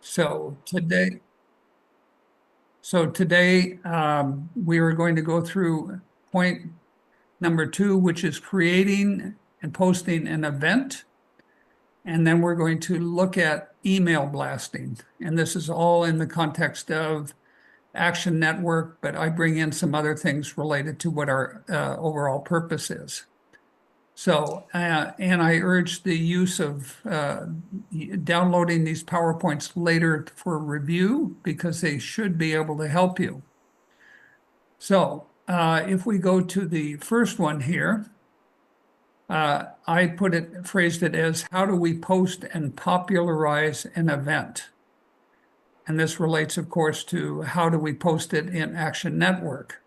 So today, we are going to go through point number 2, which is creating and posting an event. And then we're going to look at email blasting. And this is all in the context of Action Network, but I bring in some other things related to what our overall purpose is. So, and I urge the use of downloading these PowerPoints later for review because they should be able to help you. So, if we go to the first one here, I phrased it as how do we post and popularize an event? And this relates, of course, to how do we post it in Action Network?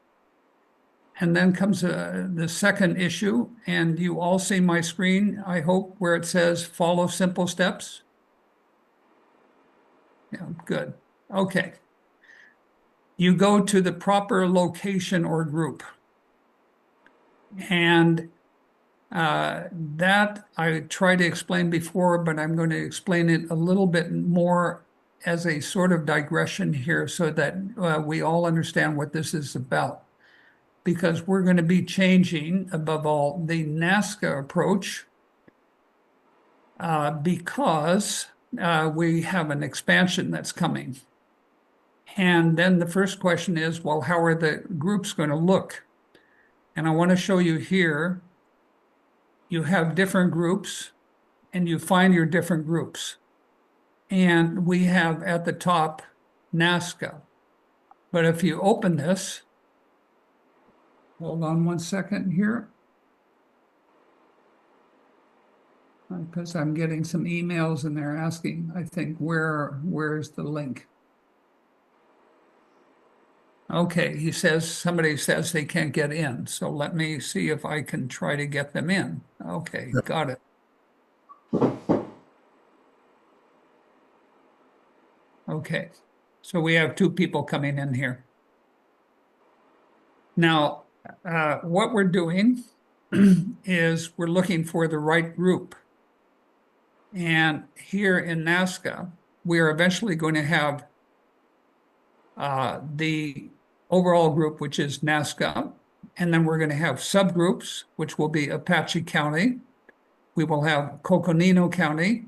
And then comes the second issue, and you all see my screen, I hope, where it says follow simple steps. Yeah, good. Okay. You go to the proper location or group. And that I tried to explain before, but I'm going to explain it a little bit more as a sort of digression here so that we all understand what this is about. Because we're going to be changing, above all, the NASCA approach because we have an expansion that's coming. And then the first question is, well, how are the groups going to look? And I want to show you here, you have different groups and you find your different groups. And we have at the top NASCA. But if you open this, hold on one second here, because I'm getting some emails and they're asking, I think, where's the link? Okay, somebody says they can't get in. So let me see if I can try to get them in. Okay, got it. Okay, so we have 2 people coming in here. Now, what we're doing is we're looking for the right group. And here in NASCA, we are eventually going to have the overall group, which is NASCA, and then we're going to have subgroups, which will be Apache County. We will have Coconino County,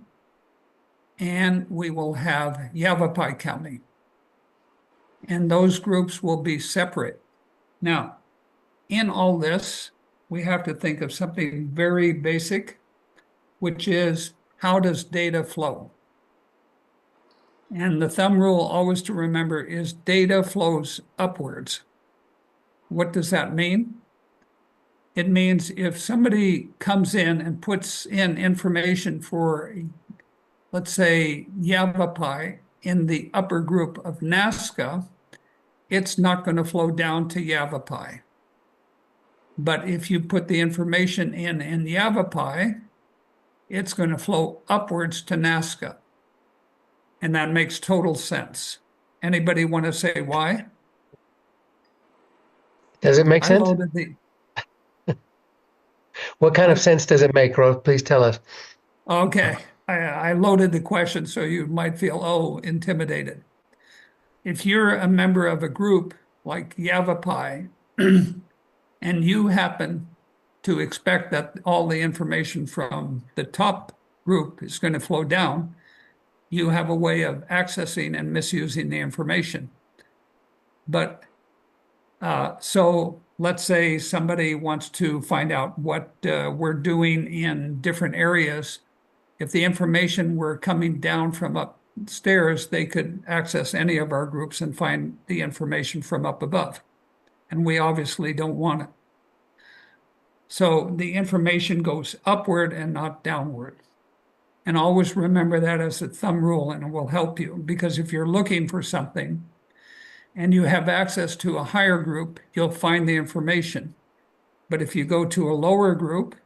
and we will have Yavapai County. And those groups will be separate. Now, in all this, we have to think of something very basic, which is how does data flow? And the thumb rule always to remember is data flows upwards. What does that mean? It means if somebody comes in and puts in information for, let's say, Yavapai in the upper group of NASCA, it's not going to flow down to Yavapai. But if you put the information in Yavapai, it's going to flow upwards to NASCA. And that makes total sense. Anybody want to say why? Does it make I sense? loaded the, What kind of sense does it make, Rolf? Please tell us. okay, I loaded the question so you might feel, oh, intimidated. If you're a member of a group like Yavapai, and you happen to expect that all the information from the top group is going to flow down, you have a way of accessing and misusing the information. But so let's say somebody wants to find out what we're doing in different areas. If the information were coming down from upstairs, they could access any of our groups and find the information from up above. And we obviously don't want it. So the information goes upward and not downward. And always remember that as a thumb rule, and it will help you. Because if you're looking for something and you have access to a higher group, you'll find the information. But if you go to a lower group,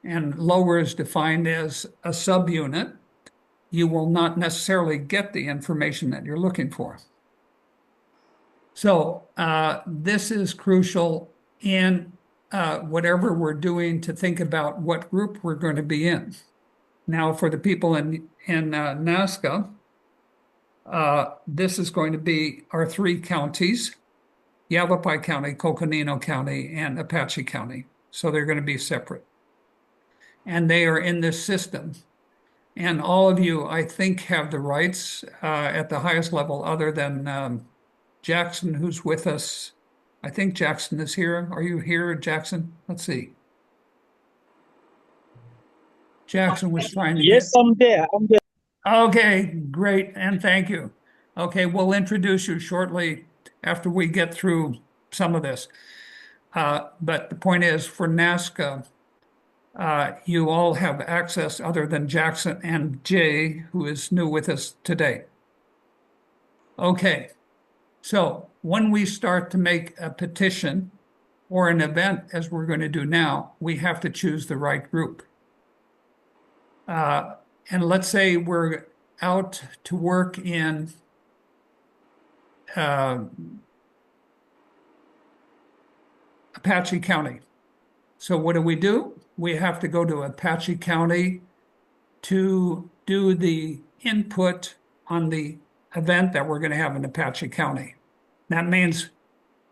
and lower is defined as a subunit, you will not necessarily get the information that you're looking for. So this is crucial in whatever we're doing to think about what group we're going to be in. Now, for the people in NASCA, This is going to be our three counties, Yavapai County, Coconino County, and Apache County. So they're going to be separate. And they are in this system. And all of you, I think, have the rights at the highest level, other than Jackson, who's with us. I think Jackson is here. Are you here, Jackson? Let's see. Jackson was trying to Yes, get. I'm there. I'm there. Okay, great, and thank you. Okay, we'll introduce you shortly after we get through some of this. But the point is, for NASCA, you all have access other than Jackson and Jay, who is new with us today. Okay, so when we start to make a petition or an event, as we're going to do now, we have to choose the right group. And let's say we're out to work in Apache County. So what do? We have to go to Apache County to do the input on the event that we're going to have in Apache County. That means,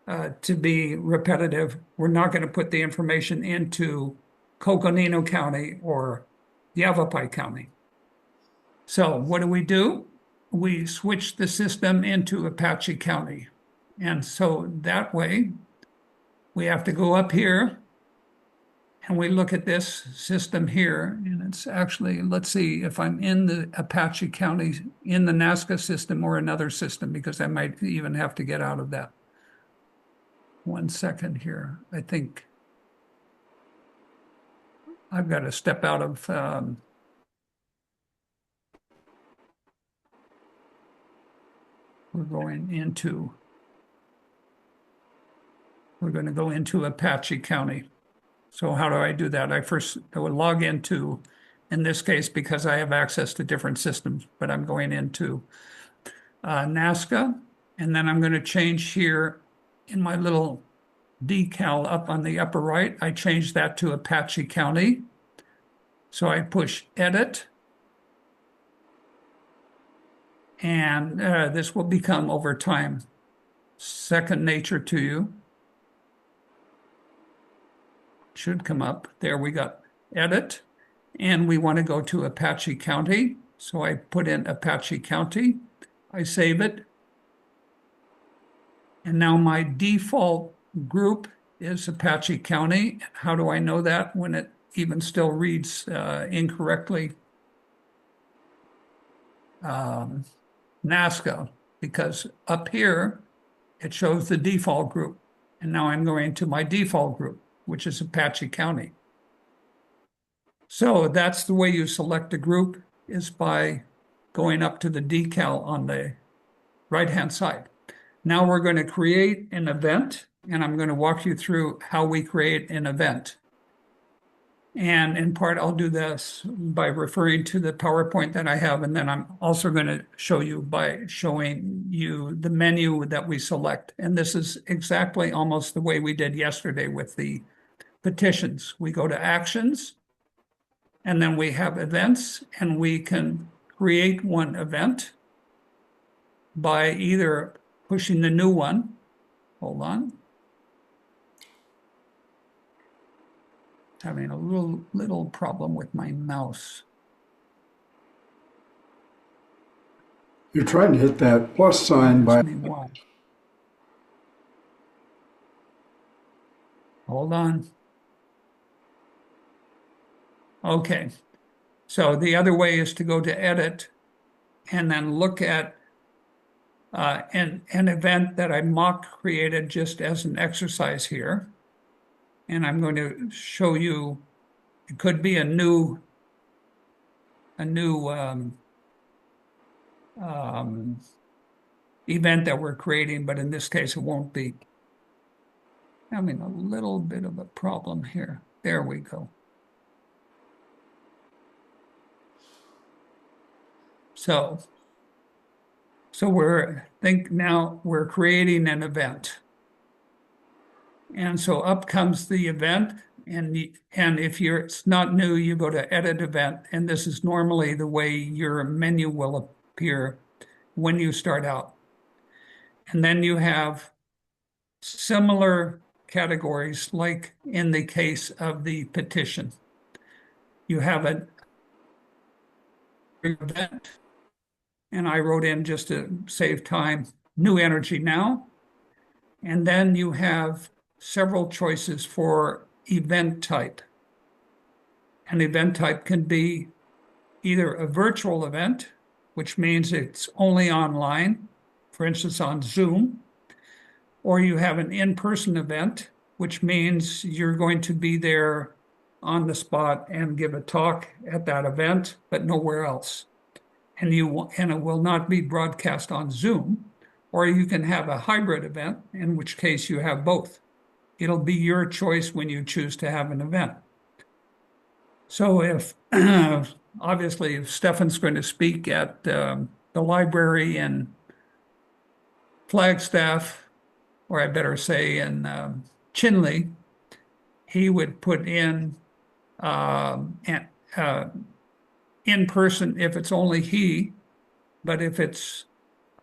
to be repetitive, we're not going to put the information into Coconino County or Yavapai County. So what do? We switch the system into Apache County. And so that way, we have to go up here and we look at this system here. And it's actually, let's see if I'm in the Apache County, in the NASCA system or another system, because I might even have to get out of that. 1 second here. I think I've got to step out of we're going to go into Apache County. So how do I do that? I would log into, in this case, because I have access to different systems, but I'm going into NASCA, and then I'm going to change here in my little decal up on the upper right. I change that to Apache County. So I push edit. And this will become over time second nature to you. Should come up. There we got edit. And we want to go to Apache County. So I put in Apache County. I save it. And now my default group is Apache County. How do I know that when it even still reads incorrectly? NASCA, because up here it shows the default group. And now I'm going to my default group, which is Apache County. So that's the way you select a group, is by going up to the decal on the right-hand side. Now we're going to create an event, and I'm going to walk you through how we create an event. And in part, I'll do this by referring to the PowerPoint that I have, and then I'm also going to show you by showing you the menu that we select. And this is exactly almost the way we did yesterday with the petitions. We go to actions, and then we have events, and we can create one event by either pushing the new one. Hold on. Having a little problem with my mouse. You're trying to hit that plus sign by. Hold on. Okay. So the other way is to go to edit and then look at an event that I mock created just as an exercise here. And I'm going to show you, it could be a new event that we're creating, but in this case, it won't be. Having a little bit of a problem here. There we go. So now we're creating an event. And so up comes the event, and if it's not new, you go to edit event, and this is normally the way your menu will appear when you start out. And then you have similar categories, like in the case of the petition. You have an event, and I wrote in, just to save time, New Energy Now. And then you have several choices for event type. An event type can be either a virtual event, which means it's only online, for instance, on Zoom, or you have an in-person event, which means you're going to be there on the spot and give a talk at that event, but nowhere else. And it will not be broadcast on Zoom. Or you can have a hybrid event, in which case you have both. It'll be your choice when you choose to have an event. So if obviously if Stefan's going to speak at the library in Flagstaff, or I better say in Chinle, he would put in in person if it's only he, but if it's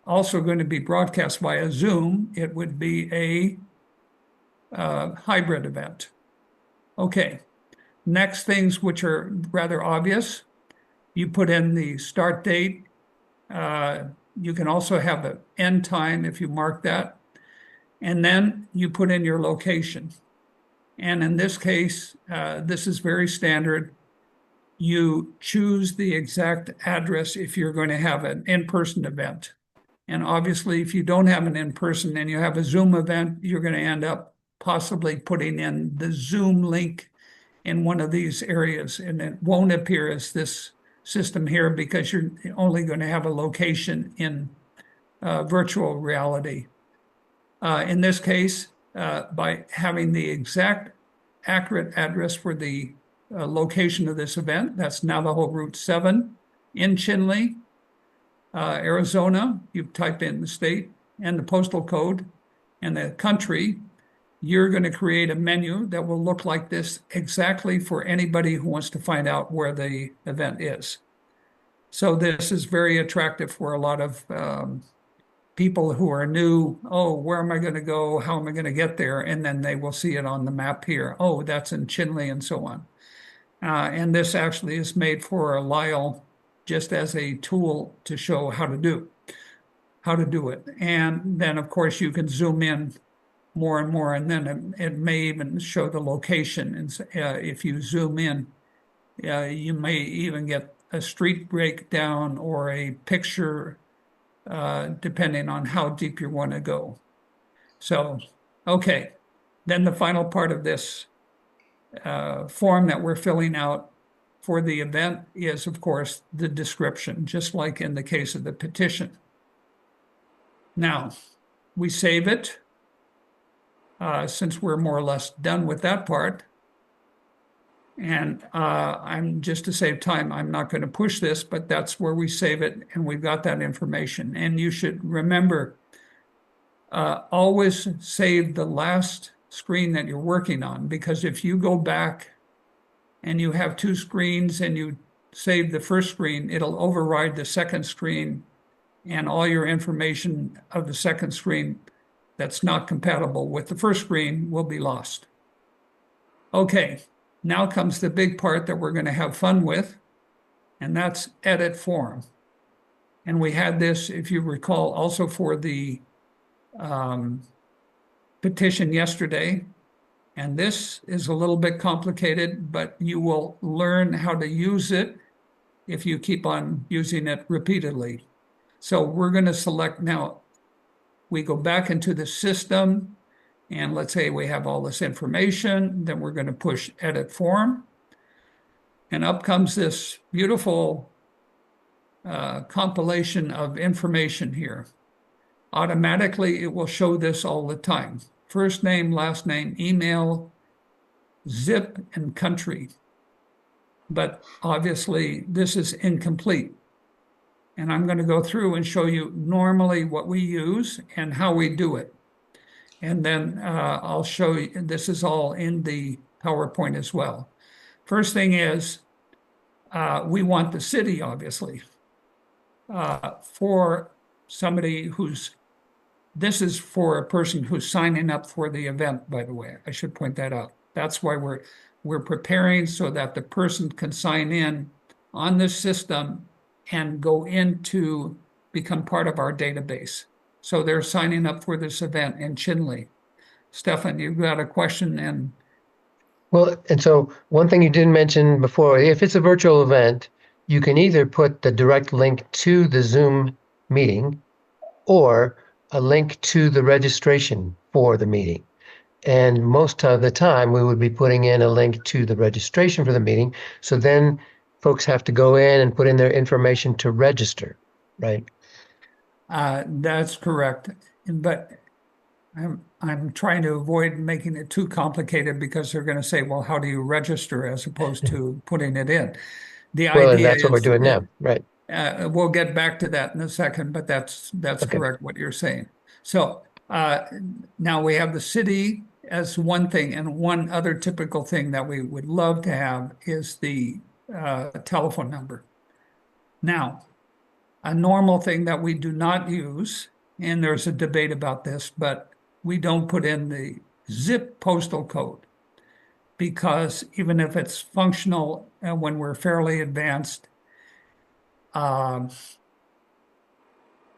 also going to be broadcast via Zoom, it would be a hybrid event. Okay, next things which are rather obvious, you put in the start date. You can also have the end time if you mark that. And then you put in your location. And in this case, this is very standard. You choose the exact address if you're going to have an in-person event. And obviously, if you don't have an in-person and you have a Zoom event, you're going to end up possibly putting in the Zoom link in one of these areas. And it won't appear as this system here because you're only going to have a location in virtual reality. In this case, by having the exact accurate address for the location of this event, that's Navajo Route 7 in Chinle, Arizona. You type in the state and the postal code and the country. You're going to create a menu that will look like this exactly for anybody who wants to find out where the event is. So this is very attractive for a lot of people who are new. Oh, where am I going to go? How am I going to get there? And then they will see it on the map here. Oh, that's in Chinle and so on. And this actually is made for Lyle just as a tool to show how to do it. And then, of course, you can zoom in more and more, and then it may even show the location. And if you zoom in, you may even get a street breakdown or a picture, depending on how deep you want to go. So, okay, then the final part of this form that we're filling out for the event is, of course, the description, just like in the case of the petition. Now, we save it. Since we're more or less done with that part. And I'm just to save time, I'm not going to push this, but that's where we save it, and we've got that information. And you should remember, always save the last screen that you're working on, because if you go back and you have two screens and you save the first screen, it'll override the second screen, and all your information of the second screen that's not compatible with the first screen will be lost. Okay, now comes the big part that we're going to have fun with, and that's edit form. And we had this, if you recall, also for the petition yesterday. And this is a little bit complicated, but you will learn how to use it if you keep on using it repeatedly. So we're going to select now. We go back into the system, and let's say we have all this information, then we're going to push edit form. And up comes this beautiful compilation of information here. Automatically, it will show this all the time. First name, last name, email, zip, and country. But obviously, this is incomplete. And I'm going to go through and show you normally what we use and how we do it. And then I'll show you, this is all in the PowerPoint as well. First thing is, we want the city, obviously. For somebody this is for a person who's signing up for the event, by the way. I should point that out. That's why we're preparing so that the person can sign in on this system and go into become part of our database. So they're signing up for this event in Chinle. Stefan, you've got a question and Well, and so one thing you didn't mention before, if it's a virtual event, you can either put the direct link to the Zoom meeting or a link to the registration for the meeting. And most of the time, we would be putting in a link to the registration for the meeting. So then folks have to go in and put in their information to register, right? that's correct. But I'm trying to avoid making it too complicated because they're going to say, well, how do you register as opposed to putting it in? The Well, and idea that's what we're is doing now, right? we'll get back to that in a second, but that's Okay. correct what you're saying. So now we have the city as one thing, and one other typical thing that we would love to have is the telephone number. Now, a normal thing that we do not use, and there's a debate about this, but we don't put in the zip postal code because even if it's functional and when we're fairly advanced,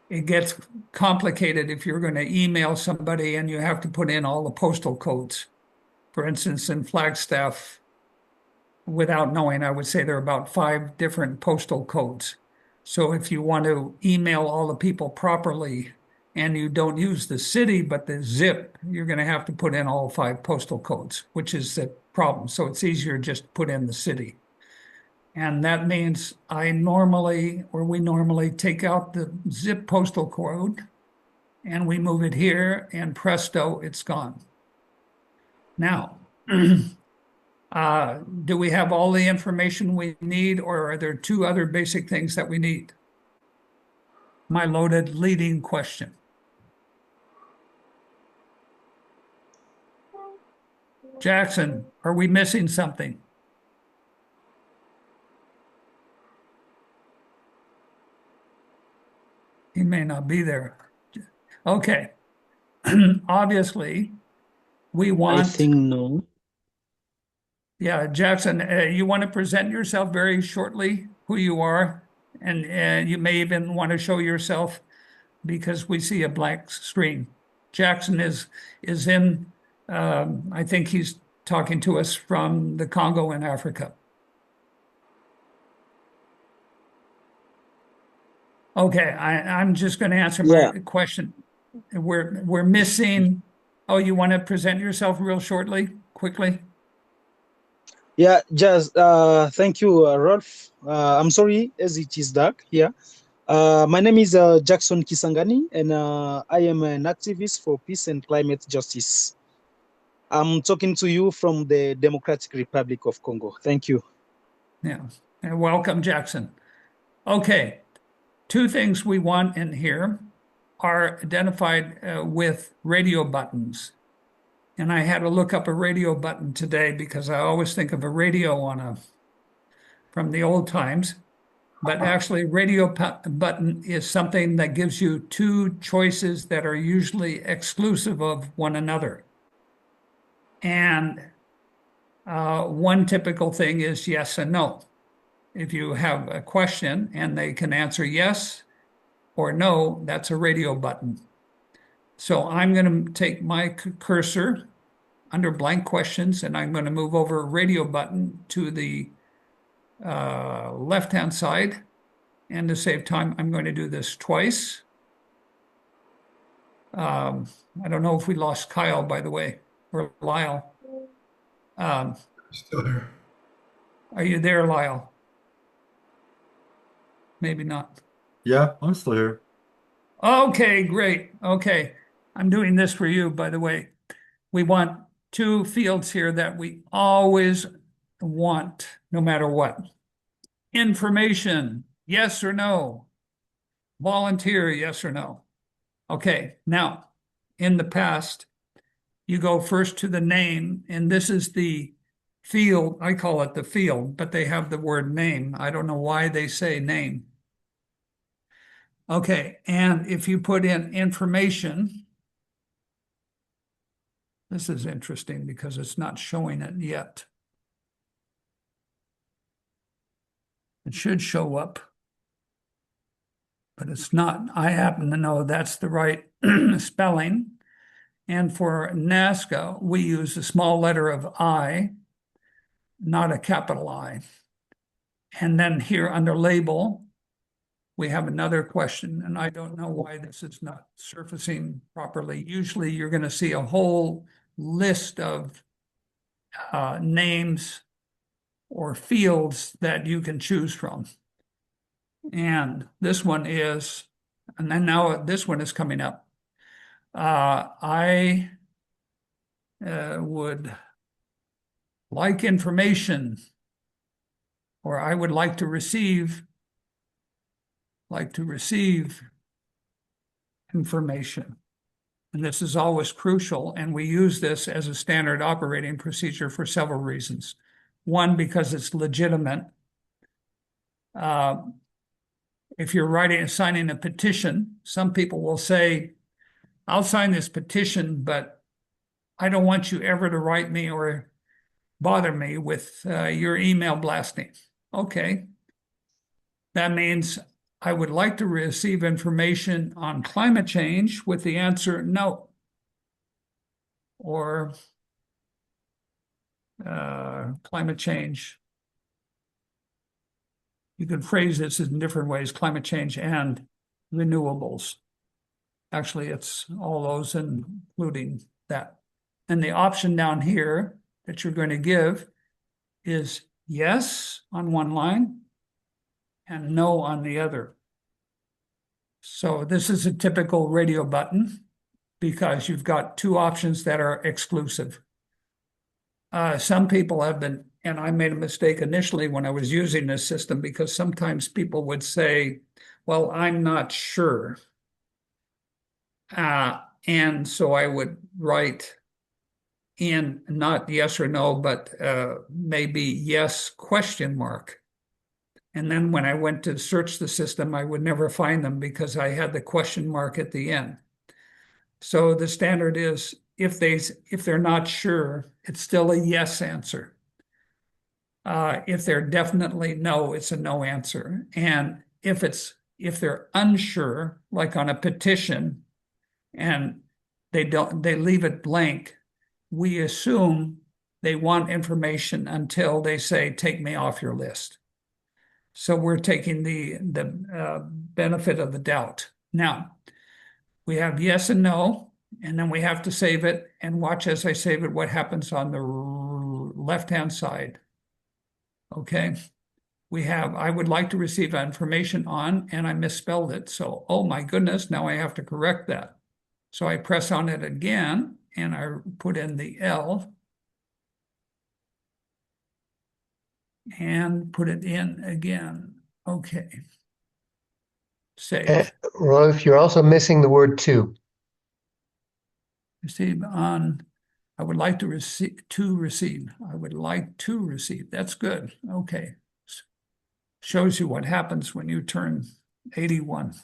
it gets complicated if you're going to email somebody and you have to put in all the postal codes. For instance, in Flagstaff, without knowing, I would say there are about 5 different postal codes. So if you want to email all the people properly and you don't use the city, but the zip, you're going to have to put in all 5 postal codes, which is the problem. So it's easier just to put in the city. And that means we normally take out the zip postal code and we move it here and presto, it's gone. Now, do we have all the information we need, or are there 2 other basic things that we need? My loaded leading question. Jackson, are we missing something? He may not be there. Okay. Obviously, we I want. think no. Yeah, Jackson, you want to present yourself very shortly, who you are, and you may even want to show yourself because we see a blank screen. Jackson is in. I think he's talking to us from the Congo in Africa. Okay, I'm just going to answer my Yeah. question. We're missing. Oh, you want to present yourself real shortly, quickly? Yeah, just thank you, Rolf. I'm sorry as it is dark here. My name is Jackson Kisangani, and I am an activist for peace and climate justice. I'm talking to you from the Democratic Republic of Congo. Thank you. Yeah, and welcome, Jackson. Okay, 2 things we want in here are identified with radio buttons. And I had to look up a radio button today because I always think of a radio from the old times. But actually, radio button is something that gives you 2 choices that are usually exclusive of one another. And one typical thing is yes and no. If you have a question and they can answer yes or no, that's a radio button. So I'm going to take my cursor under blank questions and I'm going to move over a radio button to the left-hand side. And to save time, I'm going to do this twice. I don't know if we lost Kyle, by the way, or Lyle. Still here. Are you there, Lyle? Maybe not. Yeah, I'm still here. Okay, great. Okay. I'm doing this for you, by the way. We want 2 fields here that we always want, no matter what. Information, yes or no. Volunteer, yes or no. Okay, now, in the past, you go first to the name, and this is the field. I call it the field, but they have the word name. I don't know why they say name. Okay, and if you put in information, this is interesting because it's not showing it yet. It should show up, but it's not. I happen to know that's the right spelling. And for NASCA, we use a small letter of I, not a capital I. And then here under label, we have another question, and I don't know why this is not surfacing properly. Usually you're going to see a whole list of names or fields that you can choose from. And this one is, and then now this one is coming up. I would like information, or I would like to receive information. And this is always crucial, and we use this as a standard operating procedure for several reasons. One, because it's legitimate. If you're signing a petition, some people will say, I'll sign this petition, but I don't want you ever to write me or bother me with your email blasting. Okay. That means I would like to receive information on climate change with the answer no. Or climate change. You can phrase this in different ways, climate change and renewables. Actually, it's all those, including that. And the option down here that you're going to give is yes on one line and no on the other. So this is a typical radio button because you've got two options that are exclusive. Some people have been, and I made a mistake initially when I was using this system because sometimes people would say, well, I'm not sure. And so I would write in not yes or no, but maybe yes question mark. And then when I went to search the system, I would never find them because I had the question mark at the end. So the standard is if they're not sure, it's still a yes answer. If they're definitely no, it's a no answer. And if they're unsure, like on a petition, and they leave it blank, we assume they want information until they say, take me off your list. So we're taking the benefit of the doubt. Now, we have yes and no, and then we have to save it, and watch as I save it what happens on the left-hand side. Okay, we have, I would like to receive information on, and I misspelled it. So, oh my goodness, now I have to correct that. So I press on it again, and I put in the L and put it in again. Okay. Save. Rolf, you're also missing the word to. Receive on, I would like to receive, I would like to receive. That's good. Okay. Shows you what happens when you turn 81.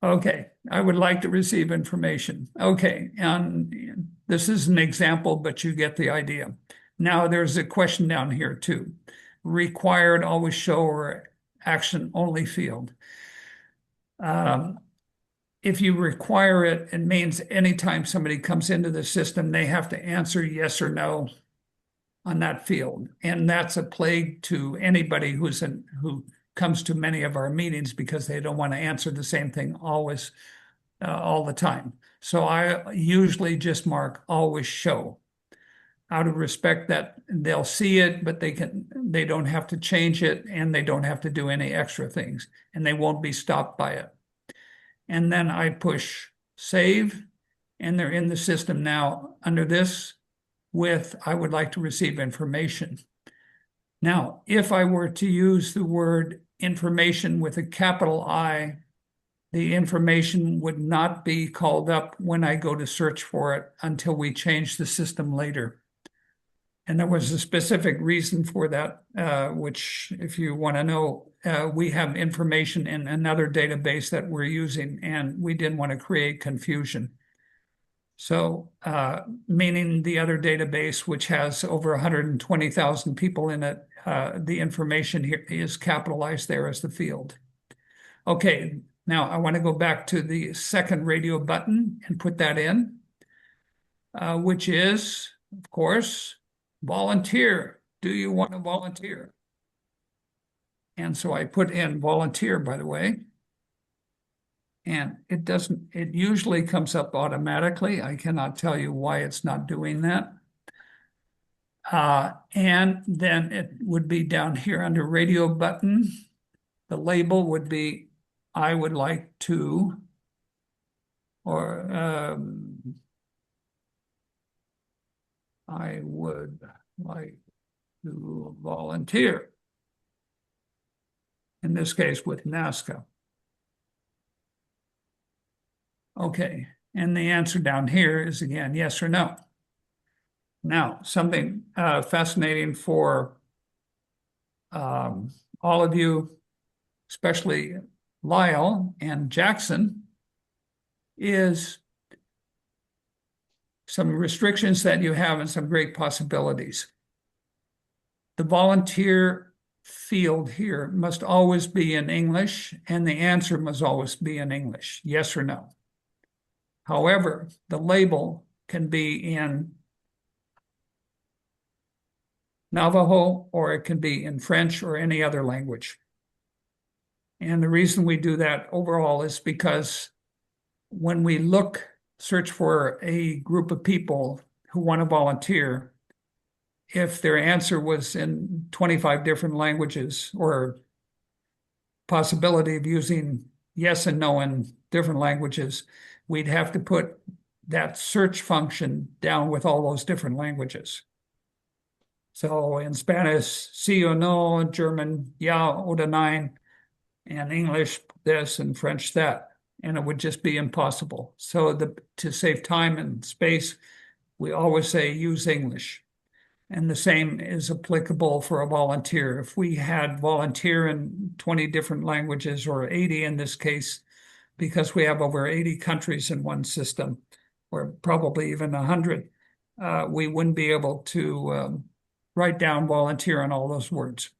Okay, I would like to receive information. Okay, and this is an example, but you get the idea. Now there's a question down here too. Required always show or action only field. If you require it, it means anytime somebody comes into the system, they have to answer yes or no on that field. And that's a plague to anybody who comes to many of our meetings because they don't want to answer the same thing always, all the time. So I usually just mark always show out of respect that they'll see it, but they don't have to change it and they don't have to do any extra things and they won't be stopped by it. And then I push save and they're in the system now under this with, I would like to receive information. Now, if I were to use the word information with a capital I, the information would not be called up when I go to search for it until we change the system later. And there was a specific reason for that, which if you want to know, we have information in another database that we're using, and we didn't want to create confusion. So, meaning the other database, which has over 120,000 people in it, the information here is capitalized there as the field. Okay, now I want to go back to the second radio button and put that in, which is, of course, volunteer. Do you want to volunteer? And so I put in volunteer, by the way. And it usually comes up automatically. I cannot tell you why it's not doing that. And then it would be down here under radio button. The label would be, I would like to, or I would like to volunteer. In this case with NASCA. Okay, and the answer down here is again, yes or no. Now, something fascinating for all of you, especially Lyle and Jackson, is some restrictions that you have and some great possibilities. The volunteer field here must always be in English, and the answer must always be in English, yes or no. However, the label can be in Navajo, or it can be in French or any other language. And the reason we do that overall is because when we search for a group of people who want to volunteer, if their answer was in 25 different languages, or possibility of using yes and no in different languages, we'd have to put that search function down with all those different languages. So in Spanish, sí or no, German, ja oder nein, and English, this, and French, that. And it would just be impossible. So to save time and space, we always say use English. And the same is applicable for a volunteer. If we had volunteer in 20 different languages, or 80 in this case, because we have over 80 countries in one system, or probably even 100, we wouldn't be able to write down volunteer in all those words.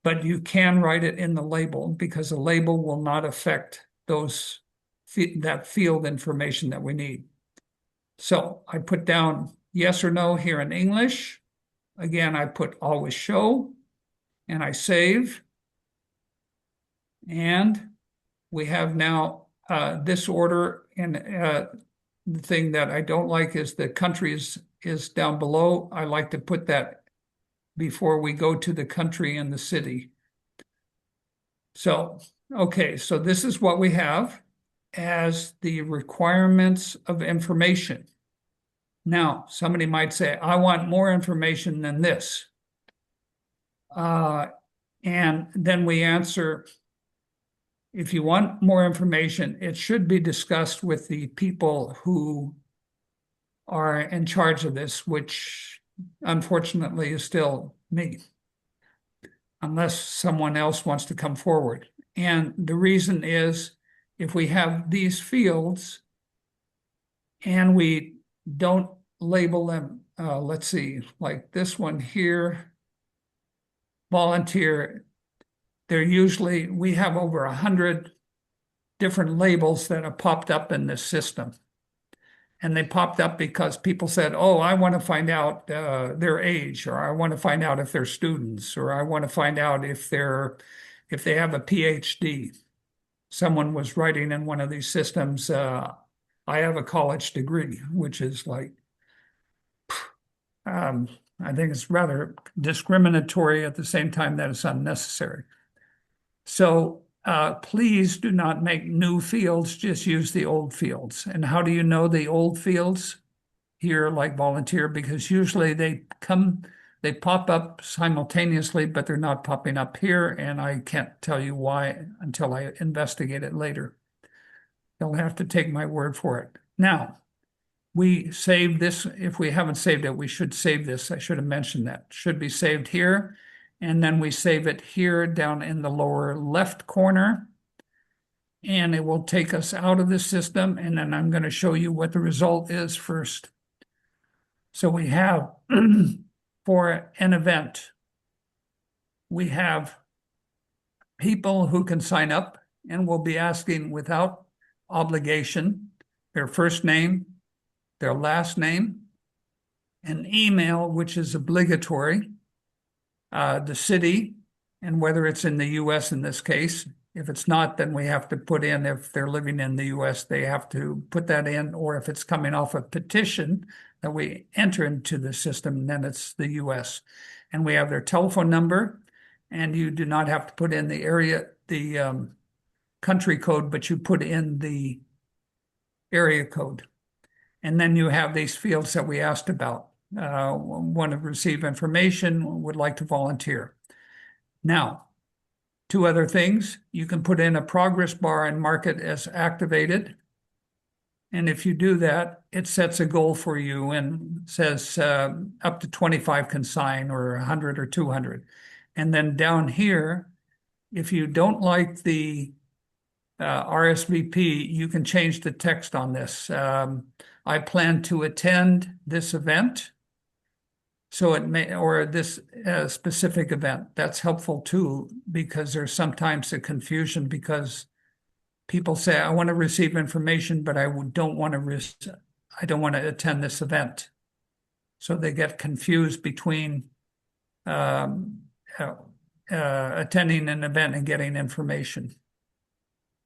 But you can write it in the label, because the label will not affect that field information that we need. So I put down yes or no here in English. Again, I put always show, and I save. And we have now this order, and the thing that I don't like is the country is down below. I like to put that before we go to the country and the city. So, okay, so this is what we have as the requirements of information. Now, somebody might say, I want more information than this. And then we answer, if you want more information, it should be discussed with the people who are in charge of this, which unfortunately is still me, unless someone else wants to come forward. And the reason is, if we have these fields and we don't label them, let's see, like this one here, volunteer, we have over 100 different labels that have popped up in this system. And they popped up because people said, oh, I want to find out their age, or I want to find out if they're students, or I want to find out if they have a PhD. Someone was writing in one of these systems, I have a college degree, which is like, I think it's rather discriminatory at the same time that it's unnecessary. So please do not make new fields, just use the old fields. And how do you know the old fields here, like volunteer? Because usually they pop up simultaneously, but they're not popping up here, and I can't tell you why until I investigate it later. You'll have to take my word for it. Now, we save this. If we haven't saved it, we should save this. I should have mentioned that. Should be saved here. And then we save it here down in the lower left corner. And it will take us out of the system. And then I'm going to show you what the result is first. So we have for an event, we have people who can sign up and will be asking without obligation their first name, their last name, an email, which is obligatory, the city, and whether it's in the US in this case. If it's not, then we have to put in, if they're living in the US, they have to put that in, or if it's coming off a petition that we enter into the system, then it's the US. And we have their telephone number, and you do not have to put in the area, the country code, but you put in the area code. And then you have these fields that we asked about. Want to receive information, would like to volunteer. Now, two other things. You can put in a progress bar and mark it as activated. And if you do that, it sets a goal for you and says up to 25 can sign, or 100 or 200. And then down here, if you don't like the RSVP, you can change the text on this. I plan to attend this event. So it may, or this specific event. That's helpful too, because there's sometimes a confusion because people say, I want to receive information, but I don't want to attend this event. So they get confused between attending an event and getting information.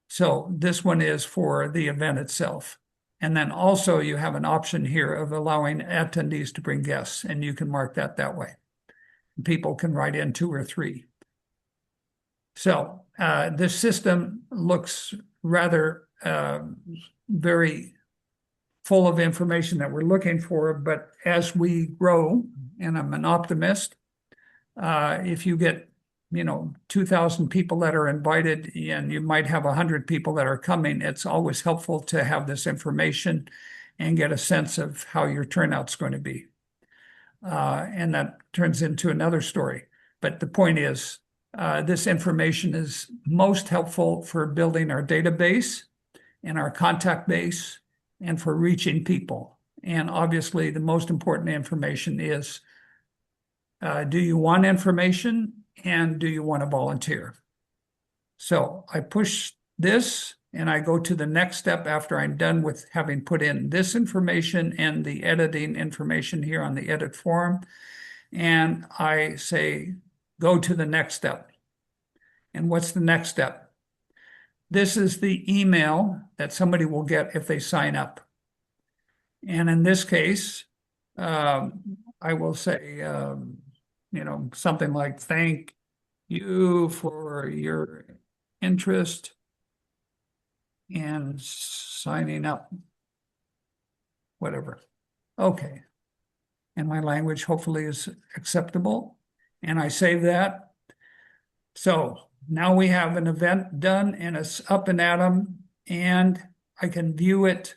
So this one is for the event itself. And then also you have an option here of allowing attendees to bring guests, and you can mark that way. People can write in 2 or 3. So this system looks rather very full of information that we're looking for, but as we grow, and I'm an optimist, if you get 2,000 people that are invited, and you might have 100 people that are coming, it's always helpful to have this information and get a sense of how your turnout's going to be. And that turns into another story. But the point is, this information is most helpful for building our database and our contact base and for reaching people. And obviously, the most important information is, do you want information? And do you want to volunteer? So I push this and I go to the next step after I'm done with having put in this information and the editing information here on the edit form. And I say, go to the next step. And what's the next step? This is the email that somebody will get if they sign up. And in this case, I will say, something like, thank you for your interest in signing up, whatever. Okay. And my language hopefully is acceptable. And I save that. So now we have an event done and it's up and at 'em, and I can view it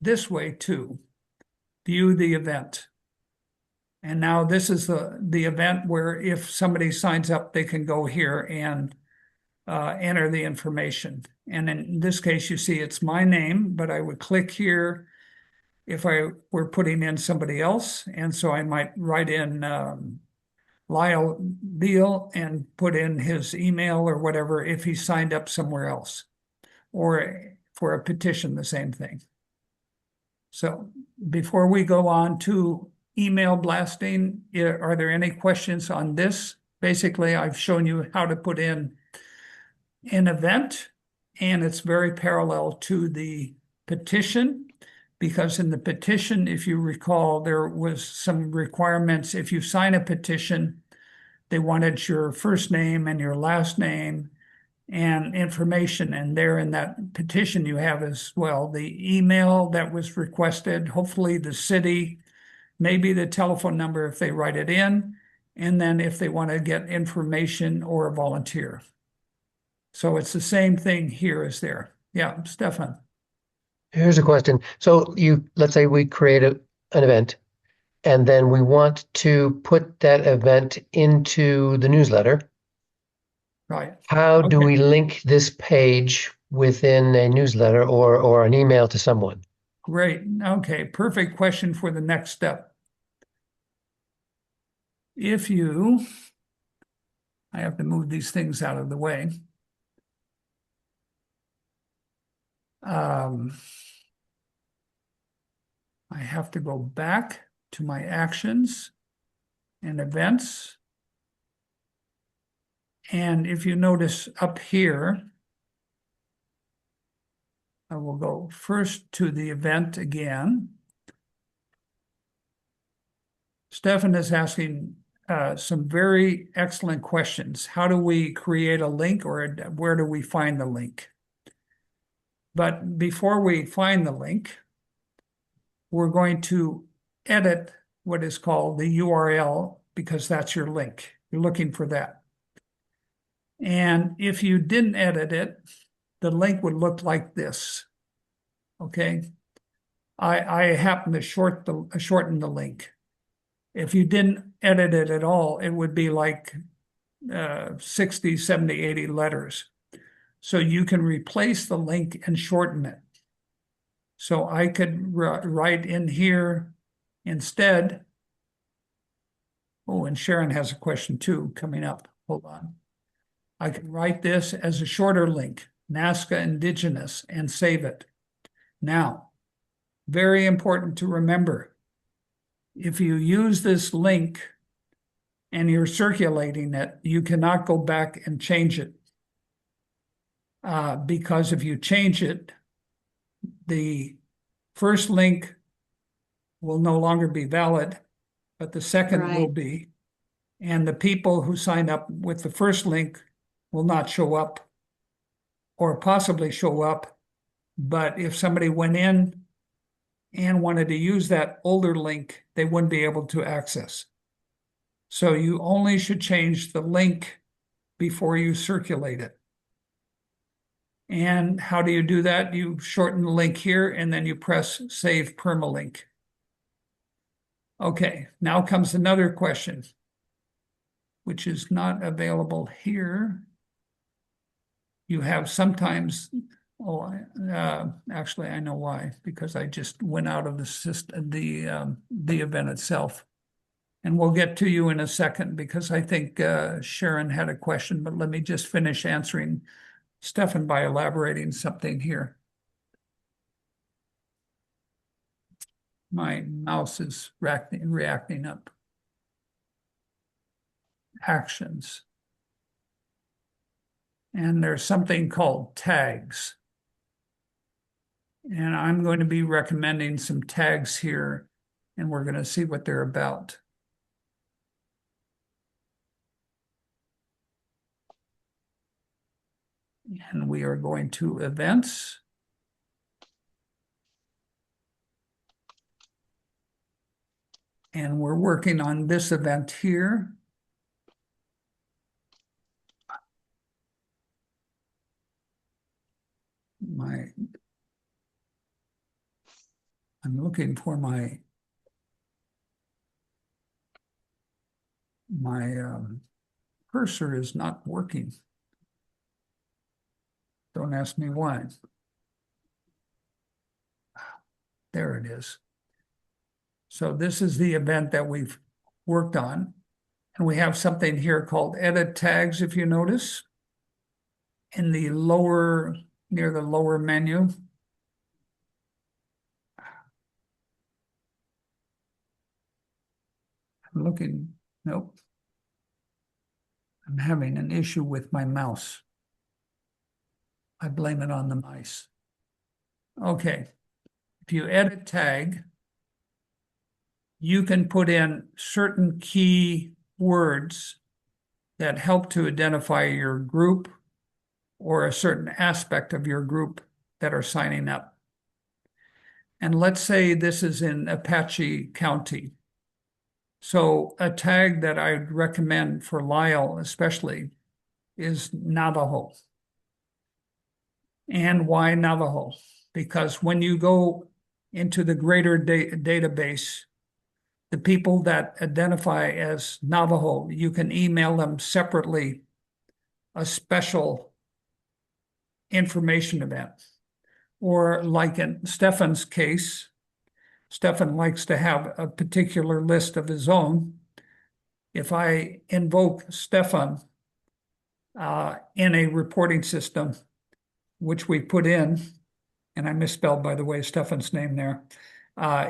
this way too. View the event. And now this is the event where if somebody signs up, they can go here and enter the information. And in this case, you see it's my name, but I would click here if I were putting in somebody else. And so I might write in Lyle Beal and put in his email or whatever if he signed up somewhere else. Or for a petition, the same thing. So before we go on to email blasting, are there any questions on this? Basically, I've shown you how to put in an event, and it's very parallel to the petition, because in the petition, if you recall, there was some requirements. If you sign a petition, they wanted your first name and your last name and information, and there in that petition you have as well the email that was requested, hopefully the city, maybe the telephone number if they write it in, and then if they want to get information or a volunteer. So it's the same thing here as there. Yeah, Stefan. Here's a question. So let's say we create an event and then we want to put that event into the newsletter. Right. How do Okay. we link this page within a newsletter or an email to someone? Great. Okay. Perfect question for the next step. I have to move these things out of the way. I have to go back to my actions and events. And if you notice up here, I will go first to the event again. Stefan is asking some very excellent questions. How do we create a link, or where do we find the link? But before we find the link, we're going to edit what is called the URL, because that's your link. You're looking for that. And if you didn't edit it, the link would look like this. Okay. I happen to shorten the link. If you didn't edit it at all, it would be like 60, 70, 80 letters. So you can replace the link and shorten it. So I could write in here instead. Oh, and Sharon has a question too coming up. Hold on. I can write this as a shorter link, Nazca Indigenous, and save it. Now, very important to remember, if you use this link and you're circulating it, you cannot go back and change it. Because if you change it, the first link will no longer be valid, but the second will be. And the people who signed up with the first link will not show up, or possibly show up. But if somebody went in and wanted to use that older link, they wouldn't be able to access. So you only should change the link before you circulate it. And how do you do that? You shorten the link here and then you press Save Permalink. Okay, now comes another question, which is not available here. You have sometimes, actually I know why, because I just went out of the system, the event itself. And we'll get to you in a second, because I think Sharon had a question, but let me just finish answering Stefan by elaborating something here. My mouse is reacting up. Actions. And there's something called tags. And I'm going to be recommending some tags here, and we're going to see what they're about. And we are going to events. And we're working on this event here. I'm looking for my cursor is not working. Don't ask me why. There it is. So this is the event that we've worked on. And we have something here called edit tags, if you notice, in the lower, near the lower menu. I'm looking, nope. I'm having an issue with my mouse. I blame it on the mice. Okay, if you edit tag, you can put in certain key words that help to identify your group or a certain aspect of your group that are signing up. And let's say this is in Apache County. So a tag that I'd recommend for Lyle especially is Navajo. And why Navajo? because when you go into the greater database, the people that identify as Navajo, you can email them separately a special information event. Or like in Stefan's case, Stefan likes to have a particular list of his own. If I invoke Stefan in a reporting system, which we put in, and I misspelled, by the way, Stefan's name there,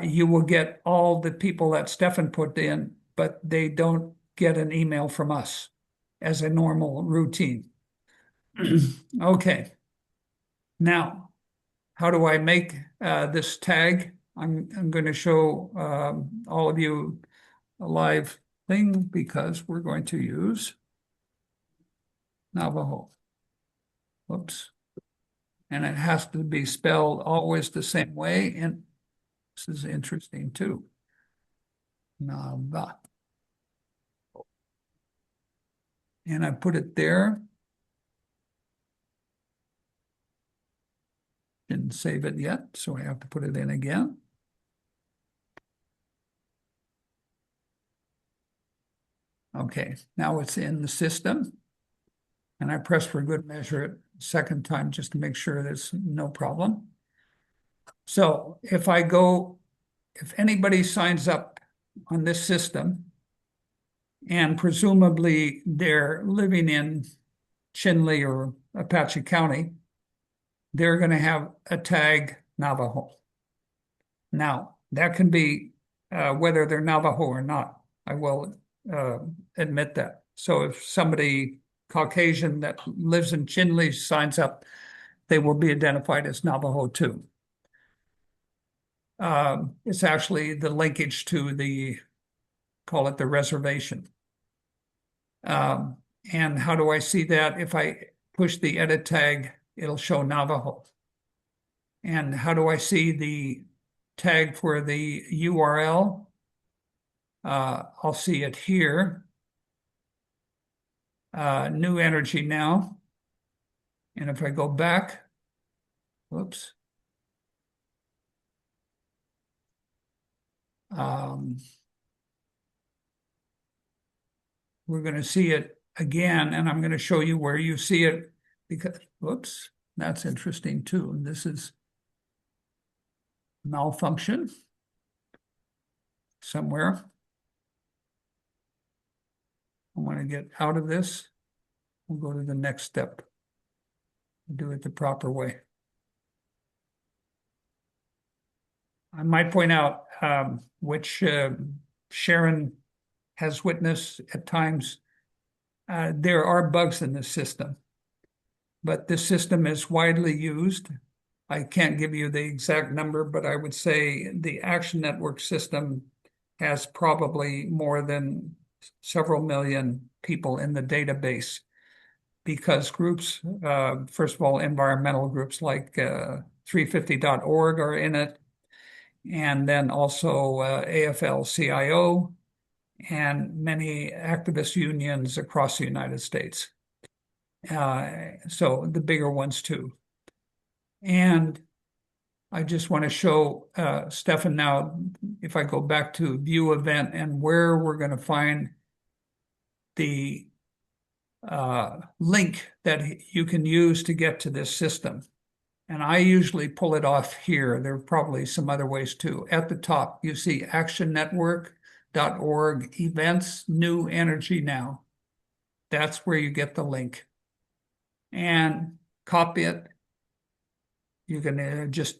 you will get all the people that Stefan put in, but they don't get an email from us as a normal routine. Okay. Now, how do I make this tag? I'm going to show all of you a live thing because we're going to use Navajo. Whoops. And it has to be spelled always the same way. And this is interesting too. Nava. And I put it there. Didn't save it yet, so I have to put it in again. Okay, now it's in the system. And I press for good measure it second time just to make sure there's no problem. So if I go, if anybody signs up on this system, and presumably they're living in Chinle or Apache County, they're going to have a tag Navajo. Now, that can be whether they're Navajo or not. I will admit that. So if somebody Caucasian that lives in Chinle signs up, they will be identified as Navajo too. It's actually the linkage to the, call it the reservation. And how do I see that? If I push the edit tag, it'll show Navajo. And how do I see the tag for the URL? I'll see it here. New energy now. And if I go back, whoops. We're going to see it again, and I'm going to show you where you see it because, whoops, that's interesting too. And this is malfunction somewhere. I want to get out of this. We'll go to the next step. Do it the proper way. I might point out, which Sharon has witnessed at times, there are bugs in this system, but this system is widely used. I can't give you the exact number, but I would say the Action Network system has probably more than several million people in the database because groups, first of all, environmental groups like 350.org are in it, and then also AFL-CIO and many activist unions across the United States. So the bigger ones too. And I just want to show Stefan now, if I go back to view event and where we're going to find the link that you can use to get to this system. And I usually pull it off here. There are probably some other ways too. At the top, you see actionnetwork.org events, new energy now. That's where you get the link. And copy it. You can just,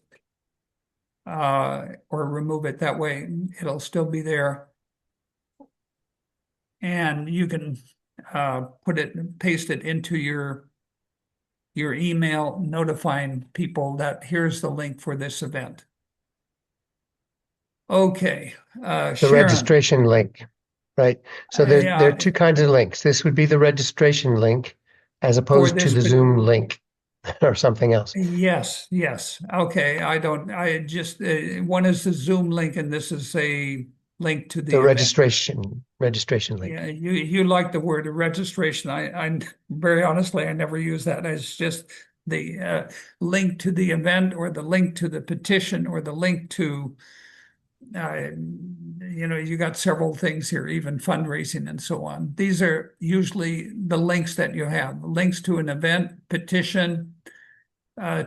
or remove it that way. It'll still be there. And you can paste it into your email notifying people that here's the link for this event. Okay, The Sharon. registration link, right? So there are two kinds of links. This would be the registration link as opposed to the Zoom link or something else. Yes. Okay, I just, one is the Zoom link and this is a link to the registration link. Yeah, you like the word registration. I very honestly, I never use that. It's just the link to the event or the link to the petition or the link to, you got several things here, even fundraising and so on. These are usually the links that you have, links to an event, petition,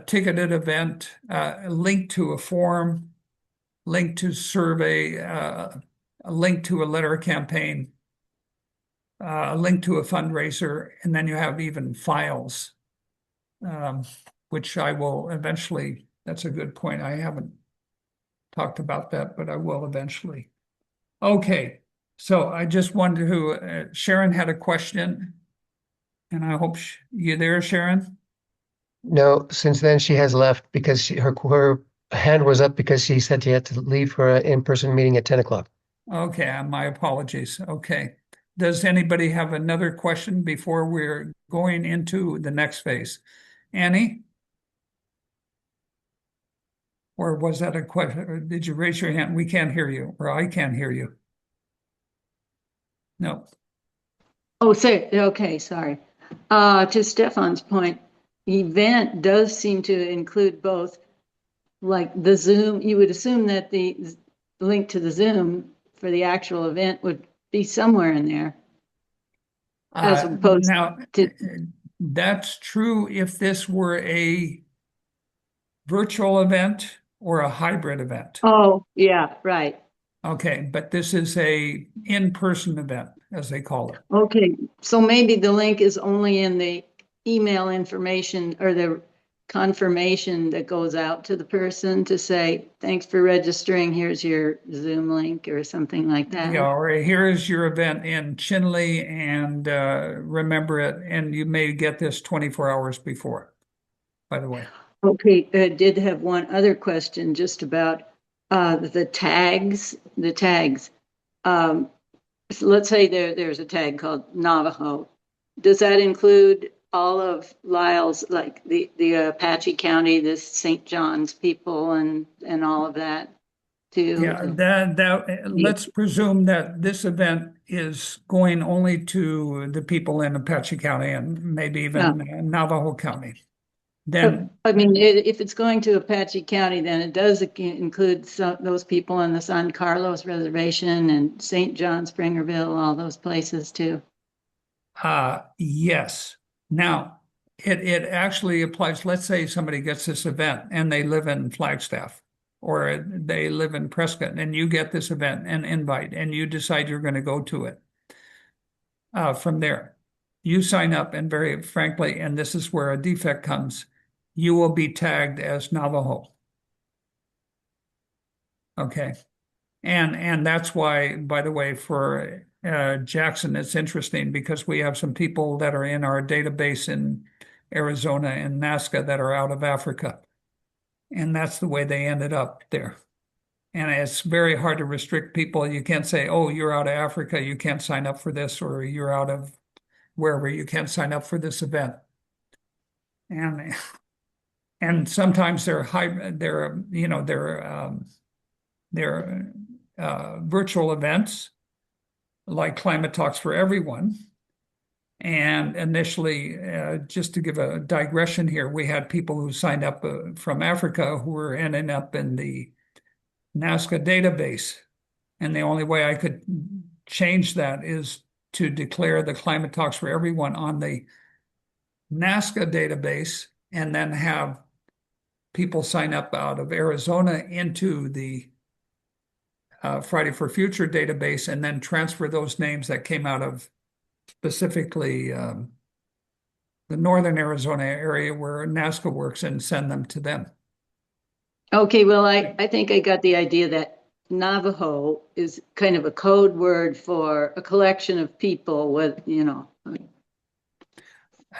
ticketed event, a link to a form, link to survey, a link to a letter campaign, a link to a fundraiser, and then you have even files, which I will eventually, that's a good point. I haven't talked about that, but I will eventually. Okay, so I just wanted to, Sharon had a question, and I hope you there, Sharon? No, since then she has left because her hand was up because she said she had to leave for an in-person meeting at 10 o'clock. Okay, my apologies. Okay. Does anybody have another question before we're going into the next phase? Annie? Or was that a question? Or did you raise your hand? We can't hear you, or I can't hear you. No. Oh, okay, sorry. To Stefan's point, event does seem to include both, like the Zoom. You would assume that the link to the Zoom for the actual event would be somewhere in there, as opposed now, to. That's true if this were a virtual event or a hybrid event. Oh, yeah, right. Okay, but this is a in-person event, as they call it. Okay, so maybe the link is only in the email information or the confirmation that goes out to the person to say, thanks for registering, here's your Zoom link or something like that. Yeah, or here is your event in Chinle, and remember it, and you may get this 24 hours before, by the way. Okay, I did have one other question just about the tags. The tags. So let's say there's a tag called Navajo. Does that include all of Lyle's, like the Apache County, the St. John's people, and all of that too? Yeah, let's presume that this event is going only to the people in Apache County and maybe even Navajo County. Then, I mean, if it's going to Apache County, then it does include those people on the San Carlos Reservation and St. John, Springerville, all those places too. yes. Now, it actually applies. Let's say somebody gets this event and they live in Flagstaff or they live in Prescott, and you get this event and invite, and you decide you're going to go to it. From there, you sign up, and very frankly, and this is where a defect comes, you will be tagged as Navajo. Okay. And that's why, by the way, for Jackson, it's interesting because we have some people that are in our database in Arizona and Nazca that are out of Africa. And that's the way they ended up there. And it's very hard to restrict people. You can't say, oh, you're out of Africa, you can't sign up for this, or you're out of wherever, you can't sign up for this event. And sometimes they're hybrid, they're virtual events like Climate Talks for Everyone. And initially, just to give a digression here, we had people who signed up from Africa who were ending up in the Nazca database. And the only way I could change that is to declare the Climate Talks for Everyone on the Nazca database, and then have people sign up out of Arizona into the Friday for Future database, and then transfer those names that came out of specifically the northern Arizona area where Nazca works, and send them to them. Okay, well, I think I got the idea that Navajo is kind of a code word for a collection of people with,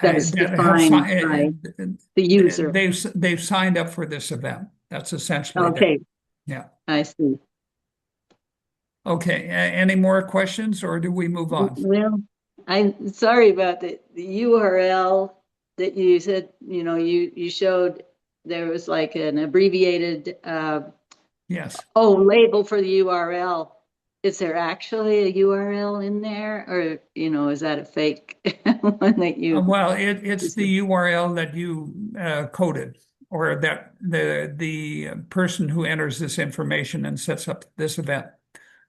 that is defined by the user. They've signed up for this event. That's essentially okay. Yeah. I see. Okay. Any more questions, or do we move on? Well, I'm sorry about the URL that you said. You showed there was like an abbreviated yes. label for the URL. is there actually a URL in there, or, is that a fake one that you? Well, it's the URL that you coded, or that the person who enters this information and sets up this event.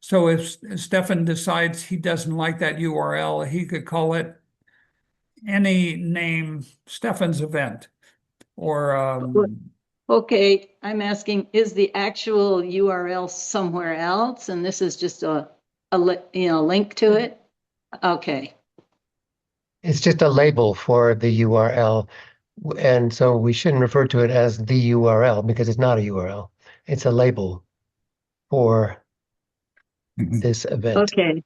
So if Stefan decides he doesn't like that URL, he could call it any name, Stefan's event, or Okay, I'm asking, is the actual URL somewhere else, and this is just a link to it? Okay. It's just a label for the URL. And so we shouldn't refer to it as the URL because it's not a URL. It's a label for this event. Okay.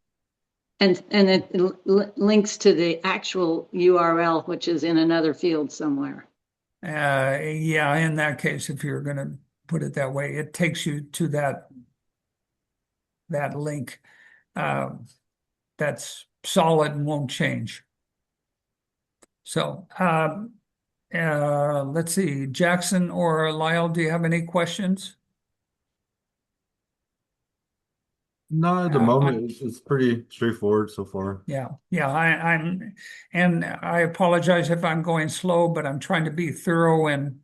And it links to the actual URL, which is in another field somewhere. yeah, in that case, if you're going to put it that way, it takes you to that link. That's solid and won't change. So, let's see, Jackson or Lyle, do you have any questions? No, at the moment, it's pretty straightforward so far. Yeah, and I apologize if I'm going slow, but I'm trying to be thorough and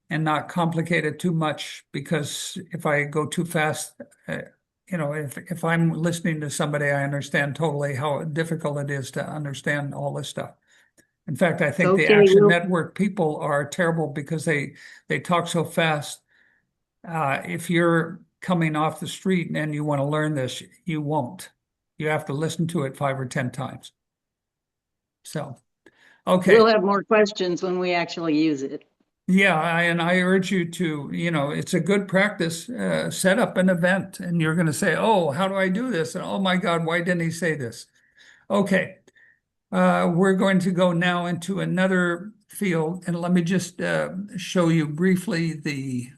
not complicate it too much, because if I go too fast, if I'm listening to somebody, I understand totally how difficult it is to understand all this stuff. In fact, I think the Okay, Action well- Network people are terrible because they talk so fast. If you're coming off the street and you want to learn this, you won't. You have to listen to it 5 or 10 times. So, okay. We'll have more questions when we actually use it. Yeah, and I urge you to, it's a good practice, set up an event, and you're going to say, oh, how do I do this? And oh my God, why didn't he say this? Okay, we're going to go now into another field, and let me just show you briefly the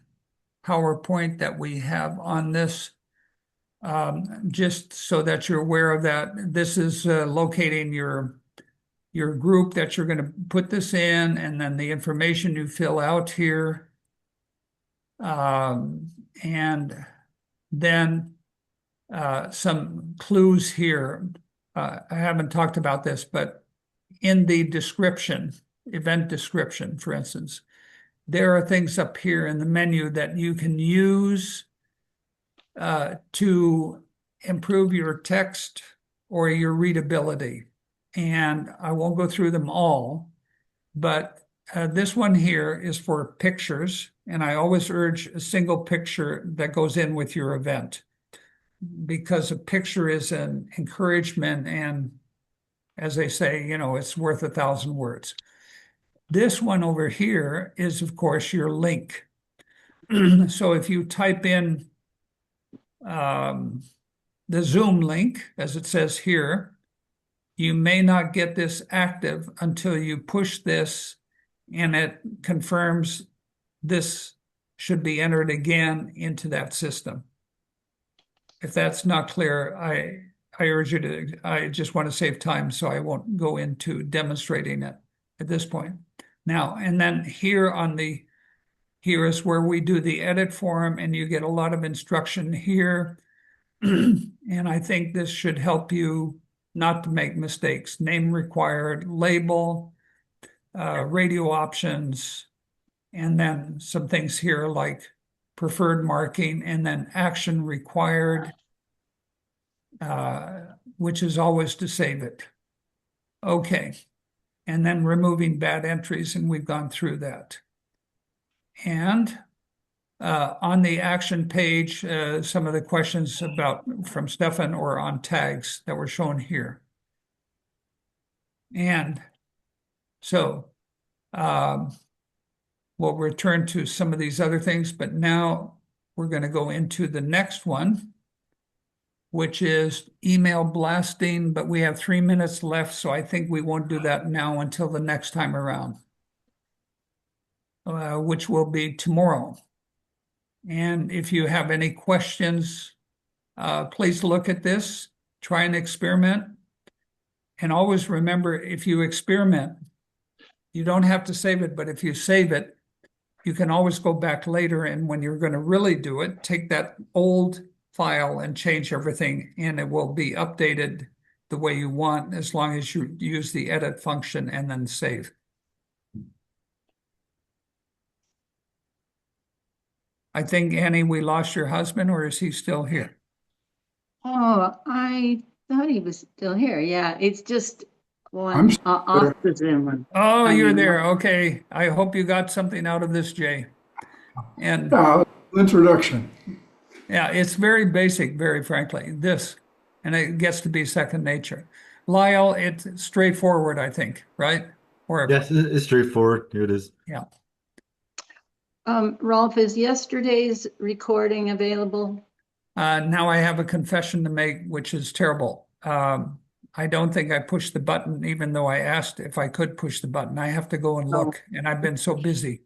PowerPoint that we have on this, just so that you're aware of that. This is locating your group that you're going to put this in, and then the information you fill out here. And then some clues here. I haven't talked about this, but in the description, event description, for instance, there are things up here in the menu that you can use to improve your text or your readability. And I won't go through them all, but this one here is for pictures. And I always urge a single picture that goes in with your event, because a picture is an encouragement. And as they say, it's worth 1,000 words. This one over here is, of course, your link. So if you type in the Zoom link, as it says here, you may not get this active until you push this and it confirms this should be entered again into that system. If that's not clear, I urge you to, I just want to save time, so I won't go into demonstrating it at this point. Now, and then here is where we do the edit form, and you get a lot of instruction here. And I think this should help you not to make mistakes. Name required, label, radio options, and then some things here like preferred marking, and then action required, which is always to save it. Okay. And then removing bad entries, and we've gone through that. And on the action page, some of the questions from Stefan or on tags that were shown here. And so we'll return to some of these other things, but now we're going to go into the next one, which is email blasting, but we have 3 minutes left, so I think we won't do that now until the next time around, which will be tomorrow. And if you have any questions, please look at this, try and experiment. And always remember, if you experiment, you don't have to save it, but if you save it, you can always go back later. And when you're going to really do it, take that old file and change everything, and it will be updated the way you want as long as you use the edit function and then save. I think, Annie, we lost your husband, or is he still here? Oh, I thought he was still here. Yeah, it's just I'm one still off the Zoom one. Oh, I you're mean, there. Okay. I hope you got something out of this, Jay. And Introduction. yeah, it's very basic, very frankly, this, and it gets to be second nature. Lyle, it's straightforward, I think, right? Or, Yes, it's straightforward. Here it is. yeah. Rolf, is yesterday's recording available? Now I have a confession to make, which is terrible. I don't think I pushed the button, even though I asked if I could push the button. I have to go and look, and I've been so busy.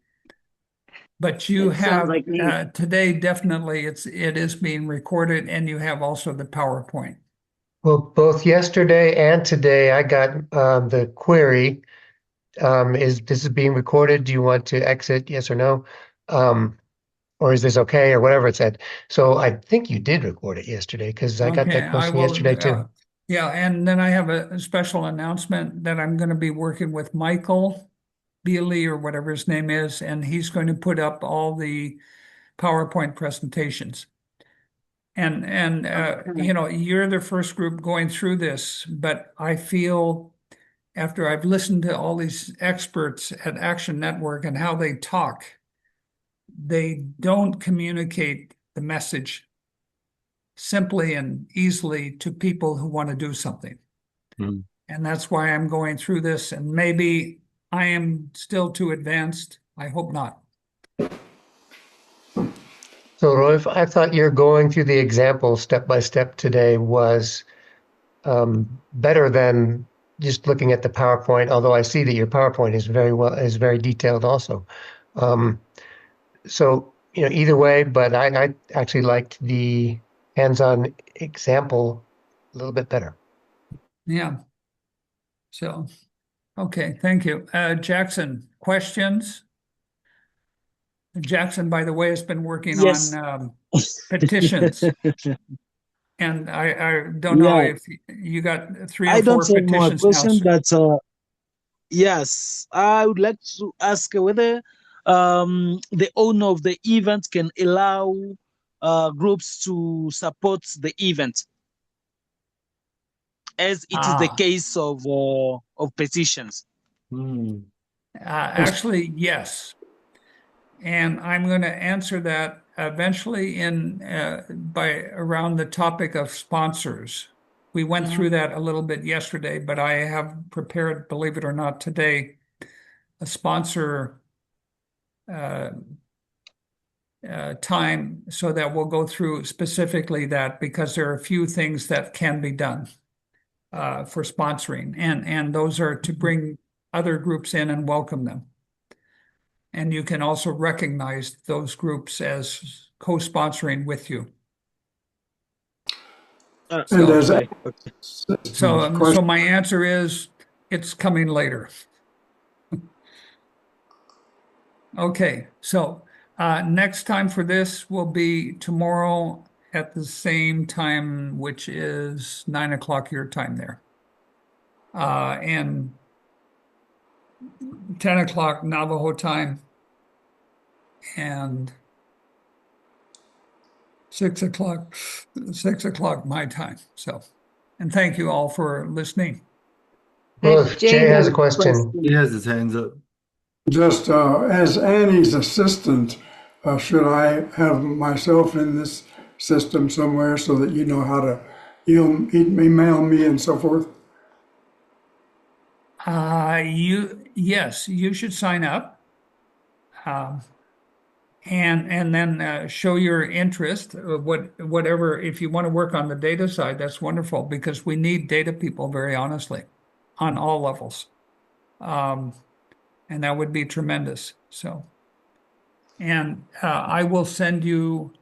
But you It sounds have like me. today, definitely it is being recorded, and you have also the PowerPoint. Well, both yesterday and today, I got the query. Is this is being recorded? Do you want to exit? Yes or no? Or is this okay? Or whatever it said. So I think you did record it yesterday because I got Okay, that question yesterday too. Yeah, and then I have a special announcement that I'm going to be working with Michael Bealey or whatever his name is, and he's going to put up all the PowerPoint presentations. And you know, you're the first group going through this, but I feel after I've listened to all these experts at Action Network and how they talk, they don't communicate the message simply and easily to people who want to do something. Mhm. And that's why I'm going through this, and maybe I am still too advanced. I hope not. So Roy, I thought you're going through the example step by step today was better than just looking at the PowerPoint, although I see that your PowerPoint is very detailed also. So, you know, either way, but I actually liked the hands-on example a little bit better. Yeah. So, okay, thank you. Jackson, questions? Jackson, by the way, has been working Yes. on petitions. And I don't know Yeah, if you got 3 or I 4 don't have more petitions now, question, sir. but yes, I would like to ask whether the owner of the event can allow groups to support the event, as it is the Ah, case of petitions. Hmm. actually, yes. And I'm going to answer that eventually in by around the topic of sponsors. We went through that a little bit yesterday, but I have prepared, believe it or not, today a sponsor uh, time so that we'll go through specifically that because there are a few things that can be done for sponsoring, and those are to bring other groups in and welcome them. And you can also recognize those groups as co-sponsoring with you. And as Okay. So my answer is it's coming later. Okay, so next time for this will be tomorrow at the same time, which is 9 o'clock your time there. And 10 o'clock Navajo time and 6 o'clock my time. So, and thank you all for listening. Well, if Jay has a question, He has his hands up. just as Annie's assistant, should I have myself in this system somewhere so that you know how to email me and so forth? Yes, you should sign up. And then show your interest, whatever. If you want to work on the data side, that's wonderful because we need data people, very honestly, on all levels. And that would be tremendous. So, and I will send you,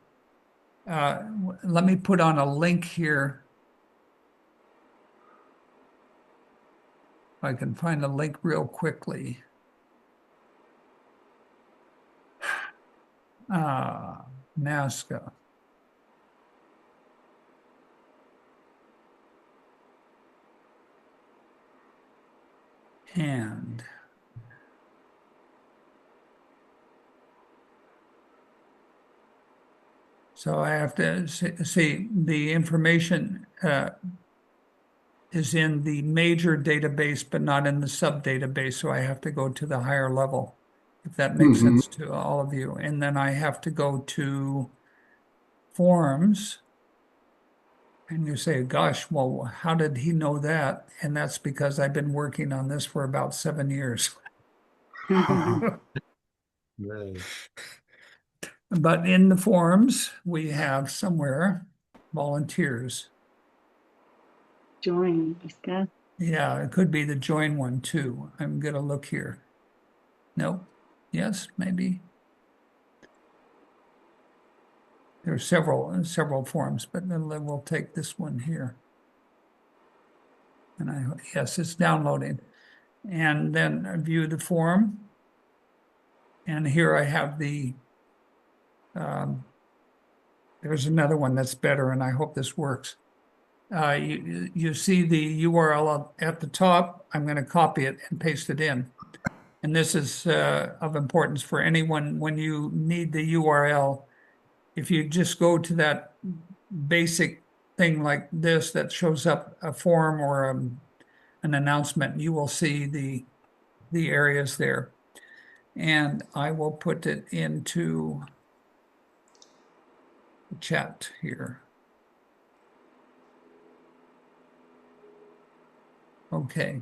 let me put on a link here. If I can find a link real quickly. NASCA. And so I have to see the information is in the major database, but not in the sub database. So I have to go to the higher level, if that makes Mhm. sense to all of you. And then I have to go to forms. And you say, gosh, well, how did he know that? And that's because I've been working on this for about 7 years. Right. But in the forms, we have somewhere volunteers. Join, Scott. Yeah, it could be the join one too. I'm gonna look here. Nope. Yes, maybe. There are several forms, but then we'll take this one here. And yes, it's downloading. And then I view the form. And here I have there's another one that's better, and I hope this works. You see the URL at the top. I'm going to copy it and paste it in. And this is of importance for anyone when you need the URL. If you just go to that basic thing like this that shows up a form or an announcement, you will see the areas there. And I will put it into the chat here. Okay.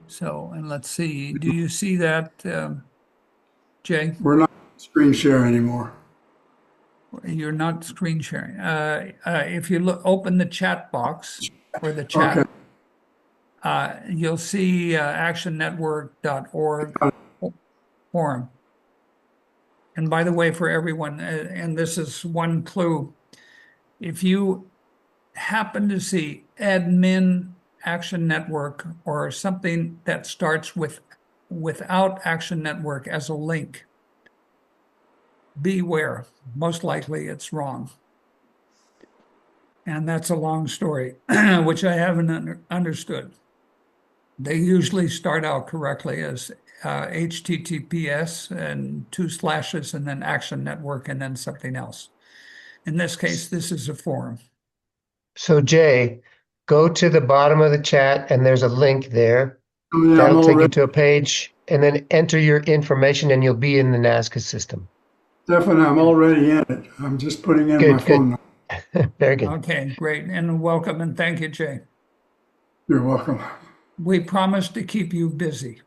So, and let's see, do you see that, Jay? We're not screen share anymore. You're not screen sharing. If you open the chat box or the chat, you'll see actionnetwork.org forum. And by the way, for everyone, and this is one clue, if you happen to see admin Action Network or something that starts without Action Network as a link, beware. Most likely it's wrong. And that's a long story, which I haven't understood. They usually start out correctly as HTTPS and 2 slashes and then Action Network and then something else. In this case, this is a forum. So Jay, go to the bottom of the chat and there's a link there. Oh, yeah, I'm That'll take you already, to a page and then enter your information and you'll be in the NASCA system. definitely, I'm already in it. I'm just putting in my Good, phone good. number. Very good. Okay, great. And welcome and thank you, Jay. You're welcome. We promise to keep you busy.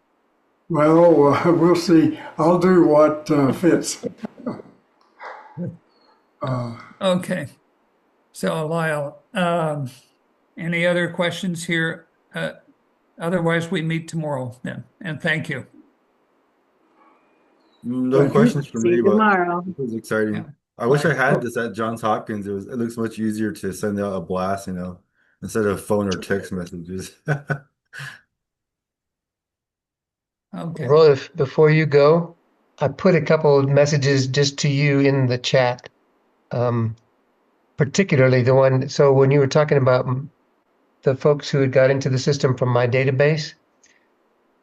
Well, we'll see. I'll do what fits. Okay. So Lyle, any other questions here? Otherwise, we meet tomorrow then. And thank you. No Thank you. questions for See me, you but tomorrow. it was exciting. Yeah. I wish I Bye. had this at Johns Hopkins. It looks much easier to send out a blast, instead of phone or text messages. Okay. Rolf, before you go, I put a couple of messages just to you in the chat. Particularly the one, so when you were talking about the folks who had got into the system from my database,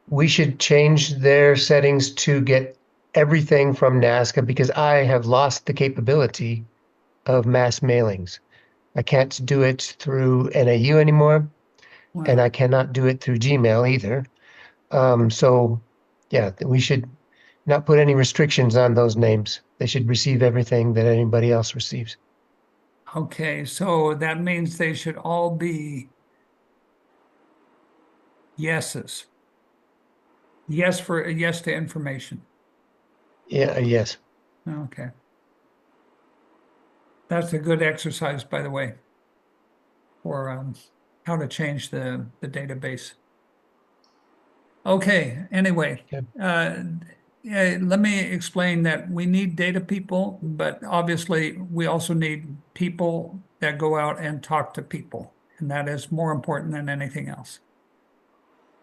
we should change their settings to get everything from NASCA because I have lost the capability of mass mailings. I can't do it through NAU anymore, and Wow. I cannot do it through Gmail either. So, yeah, we should not put any restrictions on those names. They should receive everything that anybody else receives. Okay, so that means they should all be yeses. Yes to information. Yeah, yes. Okay. That's a good exercise, by the way, for how to change the database. Okay, anyway, Okay. yeah, let me explain that we need data people, but obviously we also need people that go out and talk to people, and that is more important than anything else.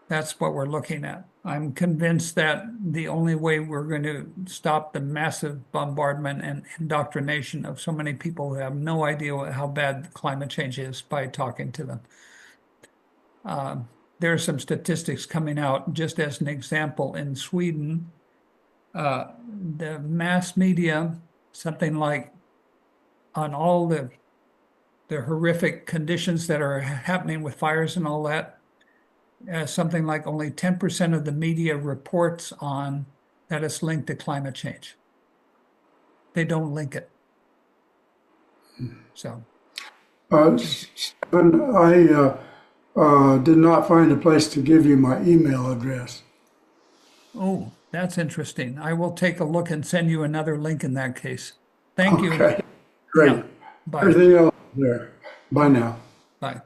That's what we're looking at. I'm convinced that the only way we're going to stop the massive bombardment and indoctrination of so many people who have no idea how bad climate change is by talking to them. there are some statistics coming out, just as an example, in Sweden, the mass media, something like on all the horrific conditions that are happening with fires and all that, something like only 10% of the media reports on that it's linked to climate change. They don't link it. So, Stephen, I did not find a place to give you my email address. oh, that's interesting. I will take a look and send you another link in that case. Thank you. Okay, great. Yeah. Bye. Everything else there. Bye now. Bye.